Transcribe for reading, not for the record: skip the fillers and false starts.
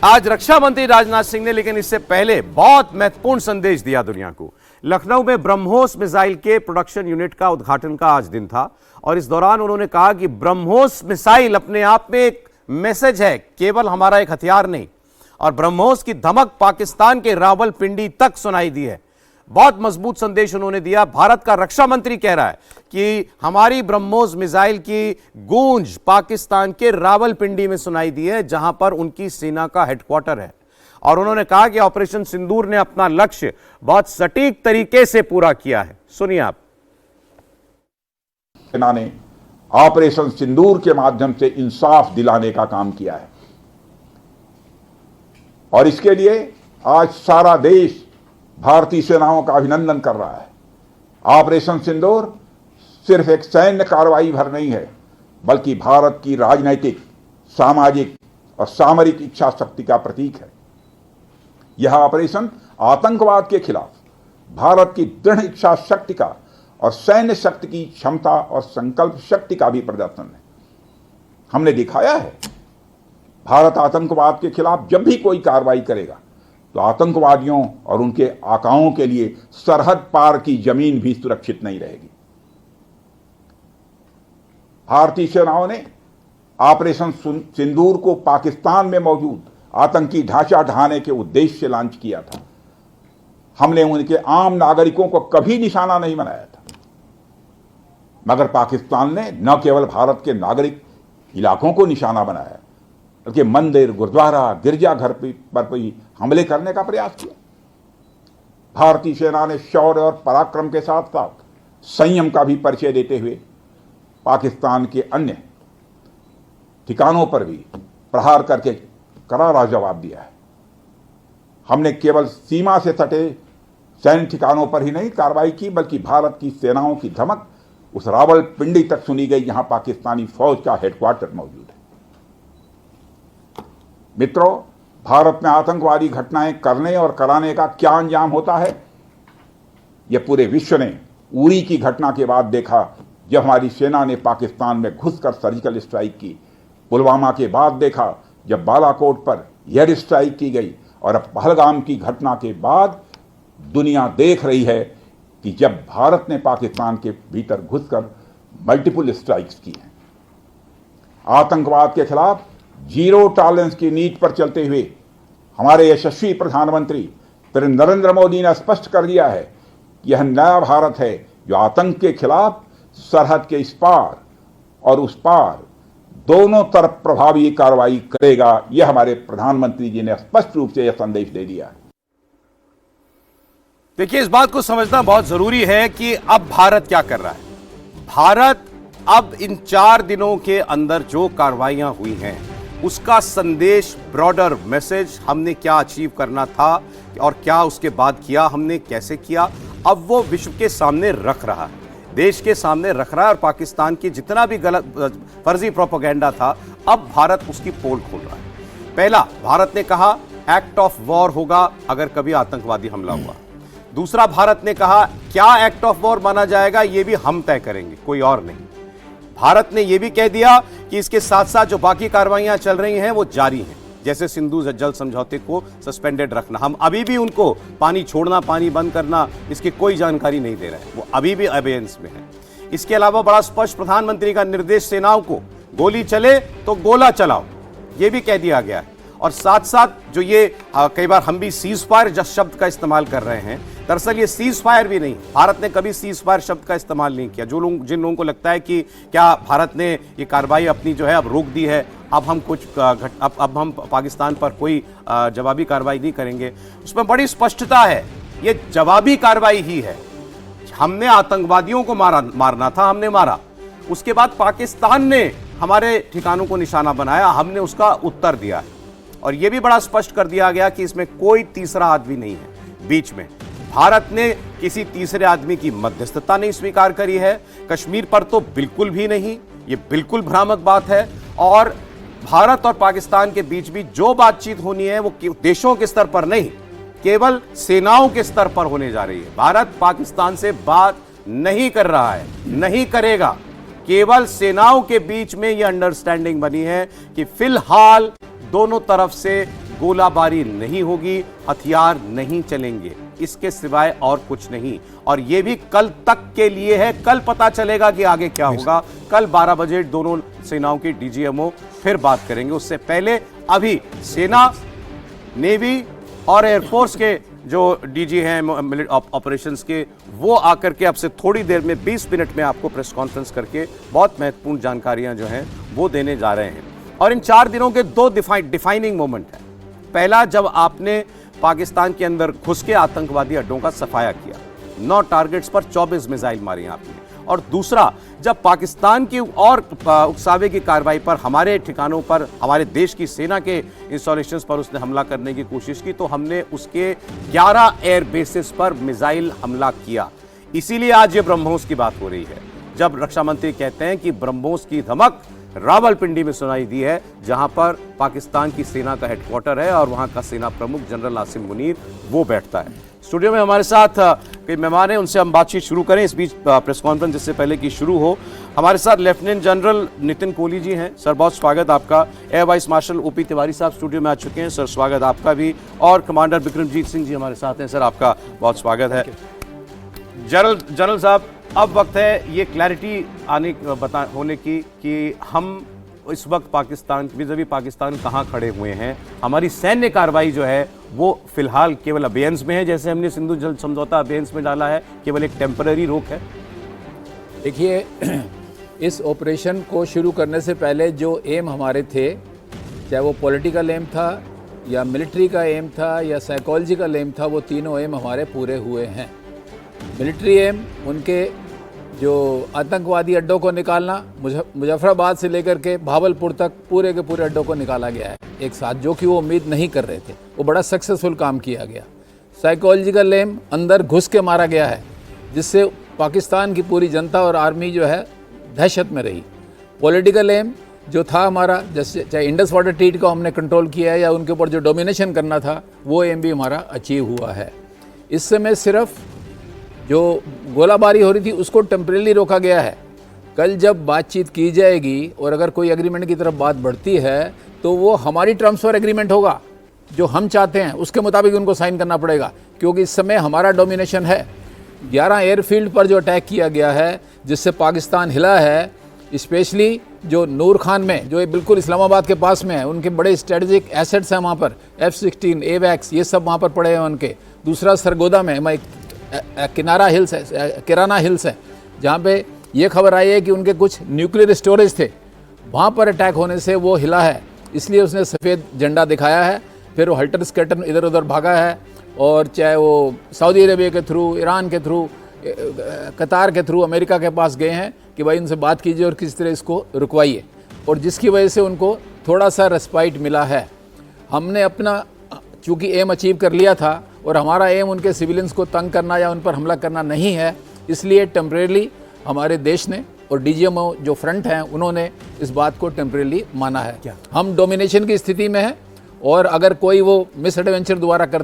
आज रक्षा मंत्री राजनाथ सिंह ने लेकिन इससे पहले बहुत महत्वपूर्ण संदेश दिया दुनिया को। लखनऊ में ब्रह्मोस मिसाइल के प्रोडक्शन यूनिट का उद्घाटन का आज दिन था और इस दौरान उन्होंने कहा कि ब्रह्मोस मिसाइल अपने आप में एक मैसेज है, केवल हमारा एक हथियार नहीं। और ब्रह्मोस की धमक पाकिस्तान के रावलपिंडी तक सुनाई दी है। बहुत मजबूत संदेश उन्होंने दिया। भारत का रक्षा मंत्री कह रहा है कि हमारी ब्रह्मोस मिसाइल की गूंज पाकिस्तान के रावलपिंडी में सुनाई दी है, जहां पर उनकी सेना का हेडक्वार्टर है। और उन्होंने कहा कि ऑपरेशन सिंदूर ने अपना लक्ष्य बहुत सटीक तरीके से पूरा किया है। सुनिए आप। सेना ने ऑपरेशन सिंदूर के माध्यम से इंसाफ दिलाने का काम किया है और इसके लिए आज सारा देश भारतीय सेनाओं का अभिनंदन कर रहा है। ऑपरेशन सिंदूर सिर्फ एक सैन्य कार्रवाई भर नहीं है, बल्कि भारत की राजनैतिक, सामाजिक और सामरिक इच्छा शक्ति का प्रतीक है। यह ऑपरेशन आतंकवाद के खिलाफ भारत की दृढ़ इच्छा शक्ति का और सैन्य शक्ति की क्षमता और संकल्प शक्ति का भी प्रदर्शन है। हमने दिखाया है, भारत आतंकवाद के खिलाफ जब भी कोई कार्रवाई करेगा तो आतंकवादियों और उनके आकाओं के लिए सरहद पार की जमीन भी सुरक्षित नहीं रहेगी। भारतीय सेनाओं ने ऑपरेशन सिंदूर को पाकिस्तान में मौजूद आतंकी ढांचा ढहाने के उद्देश्य से लॉन्च किया था। हमने उनके आम नागरिकों को कभी निशाना नहीं बनाया था, मगर पाकिस्तान ने न केवल भारत के नागरिक इलाकों को निशाना बनाया, बल्कि मंदिर, गुरुद्वारा, गिरजाघर पर भी हमले करने का प्रयास किया। भारतीय सेना ने शौर्य और पराक्रम के साथ साथ संयम का भी परिचय देते हुए पाकिस्तान के अन्य ठिकानों पर भी प्रहार करके करारा जवाब दिया है। हमने केवल सीमा से सटे सैन्य ठिकानों पर ही नहीं कार्रवाई की, बल्कि भारत की सेनाओं की धमक उस रावलपिंडी तक सुनी गई, जहां पाकिस्तानी फौज का हेडक्वार्टर मौजूद है। मित्रों, भारत में आतंकवादी घटनाएं करने और कराने का क्या अंजाम होता है, यह पूरे विश्व ने उरी की घटना के बाद देखा, जब हमारी सेना ने पाकिस्तान में घुसकर सर्जिकल स्ट्राइक की। पुलवामा के बाद देखा, जब बालाकोट पर एयर स्ट्राइक की गई। और अब पहलगाम की घटना के बाद दुनिया देख रही है कि जब भारत ने पाकिस्तान के भीतर घुसकर मल्टीपल स्ट्राइक्स की हैं। आतंकवाद के खिलाफ जीरो टॉलरेंस की नीति पर चलते हुए हमारे यशस्वी प्रधानमंत्री श्री नरेंद्र मोदी ने स्पष्ट कर दिया है कि यह नया भारत है जो आतंक के खिलाफ सरहद के इस पार और उस पार दोनों तरफ प्रभावी कार्रवाई करेगा। यह हमारे प्रधानमंत्री जी ने स्पष्ट रूप से यह संदेश दे दिया है। देखिए, इस बात को समझना बहुत जरूरी है कि अब भारत क्या कर रहा है। भारत अब इन 4 दिनों के अंदर जो कार्रवाइयां हुई हैं, उसका संदेश, ब्रॉडर मैसेज, हमने क्या अचीव करना था और क्या उसके बाद किया, हमने कैसे किया, अब वो विश्व के सामने रख रहा है, देश के सामने रख रहा है। और पाकिस्तान की जितना भी गलत फर्जी प्रोपेगेंडा था, अब भारत उसकी पोल खोल रहा है। पहला, भारत ने कहा एक्ट ऑफ वॉर होगा अगर कभी आतंकवादी हमला हुआ। दूसरा, भारत ने कहा क्या एक्ट ऑफ वॉर माना जाएगा ये भी हम तय करेंगे, कोई और नहीं। भारत ने यह भी कह दिया कि इसके साथ साथ जो बाकी कार्रवाइयां चल रही हैं वो जारी हैं, जैसे सिंधु जल समझौते को सस्पेंडेड रखना। हम अभी भी उनको पानी छोड़ना, पानी बंद करना, इसकी कोई जानकारी नहीं दे रहे हैं, वो अभी भी अबेयंस में है। इसके अलावा बड़ा स्पष्ट प्रधानमंत्री का निर्देश, सेनाओं को गोली चले तो गोला चलाओ, ये भी कह दिया गया है। और साथ साथ जो ये कई बार हम भी सीज फायर शब्द का इस्तेमाल कर रहे हैं, दरअसल ये सीज फायर भी नहीं, भारत ने कभी सीज फायर शब्द का इस्तेमाल नहीं किया। जिन लोगों को लगता है कि क्या भारत ने ये कार्रवाई अपनी जो है अब रोक दी है, अब हम अब हम पाकिस्तान पर कोई जवाबी कार्रवाई नहीं करेंगे, उसमें बड़ी स्पष्टता है, ये जवाबी कार्रवाई ही है। हमने आतंकवादियों को मारना था, हमने मारा। उसके बाद पाकिस्तान ने हमारे ठिकानों को निशाना बनाया, हमने उसका उत्तर दिया है। और यह भी बड़ा स्पष्ट कर दिया गया कि इसमें कोई तीसरा आदमी नहीं है बीच में। भारत ने किसी तीसरे आदमी की मध्यस्थता नहीं स्वीकार करी है, कश्मीर पर तो बिल्कुल भी नहीं, यह बिल्कुल भ्रामक बात है। और भारत और पाकिस्तान के बीच भी जो बातचीत होनी है वो देशों के स्तर पर नहीं, केवल सेनाओं के स्तर पर होने जा रही है। भारत पाकिस्तान से बात नहीं कर रहा है, नहीं करेगा। केवल सेनाओं के बीच में यह अंडरस्टैंडिंग बनी है कि फिलहाल दोनों तरफ से गोलाबारी नहीं होगी, हथियार नहीं चलेंगे, इसके सिवाय और कुछ नहीं। और यह भी कल तक के लिए है, कल पता चलेगा कि आगे क्या होगा। कल 12 बजे दोनों सेनाओं की डीजीएमओ फिर बात करेंगे। उससे पहले अभी सेना, नेवी और एयरफोर्स के जो डीजी हैं ऑपरेशंस के, वो आकर के अब से थोड़ी देर में 20 मिनट में आपको प्रेस कॉन्फ्रेंस करके बहुत महत्वपूर्ण जानकारियां जो हैं वो देने जा रहे हैं। और इन 4 दिनों के 2 डिफाइनिंग मोमेंट हैं। पहला, जब आपने पाकिस्तान के अंदर घुस के आतंकवादी अड्डों का सफाया किया, 9 टारगेट्स पर 24 मिसाइल मारी आपने। और दूसरा, जब पाकिस्तान की और उकसावे की कार्रवाई पर, हमारे ठिकानों पर, हमारे देश की सेना के इंस्टॉलेशंस पर उसने हमला करने की कोशिश की, तो हमने उसके 11 एयर बेसिस पर मिसाइल हमला किया। इसीलिए आज ये ब्रह्मोस की बात हो रही है, जब रक्षा मंत्री कहते हैं कि ब्रह्मोस की धमक रावलपिंडी में सुनाई दी है, जहां पर पाकिस्तान की सेना का हेडक्वार्टर है और वहां का सेना प्रमुख जनरल आसिम मुनीर वो बैठता है। स्टूडियो में हमारे साथ कई मेहमान हैं, उनसे हम बातचीत शुरू करें। इस बीच प्रेस कॉन्फ्रेंस जिससे पहले की शुरू हो, हमारे साथ लेफ्टिनेंट जनरल नितिन कोहली जी हैं। सर, बहुत स्वागत आपका। Air vice marshal OP Tiwari साहब स्टूडियो में आ चुके हैं। सर, स्वागत आपका भी। और कमांडर बिक्रमजीत सिंह जी हमारे साथ हैं। सर, आपका बहुत स्वागत है। जनरल साहब, अब वक्त है ये क्लैरिटी होने की कि हम इस वक्त पाकिस्तान vis-a-vis पाकिस्तान कहाँ खड़े हुए हैं। हमारी सैन्य कार्रवाई जो है वो फिलहाल केवल अबेयंस में है, जैसे हमने सिंधु जल समझौता अबेयंस में डाला है, केवल एक टेम्पररी रोक है। देखिए, इस ऑपरेशन को शुरू करने से पहले जो एम हमारे थे, चाहे वो पॉलिटिकल एम था या मिलिट्री का एम था या साइकोलॉजिकल एम था, वो तीनों एम हमारे पूरे हुए हैं। मिलिट्री एम, उनके जो आतंकवादी अड्डों को निकालना, मुजफ्फराबाद से लेकर के भावलपुर तक पूरे के पूरे अड्डों को निकाला गया है एक साथ, जो कि वो उम्मीद नहीं कर रहे थे। वो बड़ा सक्सेसफुल काम किया गया। साइकोलॉजिकल एम, अंदर घुस के मारा गया है, जिससे पाकिस्तान की पूरी जनता और आर्मी जो है दहशत में रही। पॉलिटिकल एम जो था हमारा, जैसे चाहे इंडस वाटर ट्रीट को हमने कंट्रोल किया है या उनके ऊपर जो डोमिनेशन करना था, वो एम भी हमारा अचीव हुआ है। इस समय सिर्फ जो गोलाबारी हो रही थी उसको टेम्परेरी रोका गया है। कल जब बातचीत की जाएगी और अगर कोई एग्रीमेंट की तरफ बात बढ़ती है तो वो हमारी टर्म्स फॉर एग्रीमेंट होगा, जो हम चाहते हैं उसके मुताबिक उनको साइन करना पड़ेगा, क्योंकि इस समय हमारा डोमिनेशन है। 11 एयरफील्ड पर जो अटैक किया गया है, जिससे पाकिस्तान हिला है, स्पेशली जो नूर खान में, जो बिल्कुल इस्लामाबाद के पास में है, उनके बड़े स्ट्रेटजिक एसेट्स हैं वहाँ पर, F-16, AWACS, ये सब वहाँ पर पड़े हैं उनके। दूसरा सरगोदा में किराना हिल्स है, जहाँ पे ये खबर आई है कि उनके कुछ न्यूक्लियर स्टोरेज थे, वहाँ पर अटैक होने से वो हिला है, इसलिए उसने सफ़ेद झंडा दिखाया है। फिर वो हल्टर स्केटर इधर उधर भागा है, और चाहे वो सऊदी अरेबिया के थ्रू, ईरान के थ्रू, कतार के थ्रू अमेरिका के पास गए हैं कि भाई उनसे बात कीजिए और किसी तरह इसको रुकवाइए, और जिसकी वजह से उनको थोड़ा सा रेस्पाइट मिला है। हमने अपना चूँकि एम अचीव कर लिया था, और हमारा एम उनके सिविलियंस को तंग करना या उन पर हमला करना नहीं है, इसलिए टेम्परेली हमारे देश ने और डीजीएमओ जो फ्रंट हैं उन्होंने इस बात को टेम्परेली माना है। हम डोमिनेशन की स्थिति में हैं, और अगर कोई वो मिस एडवेंचर दोबारा करता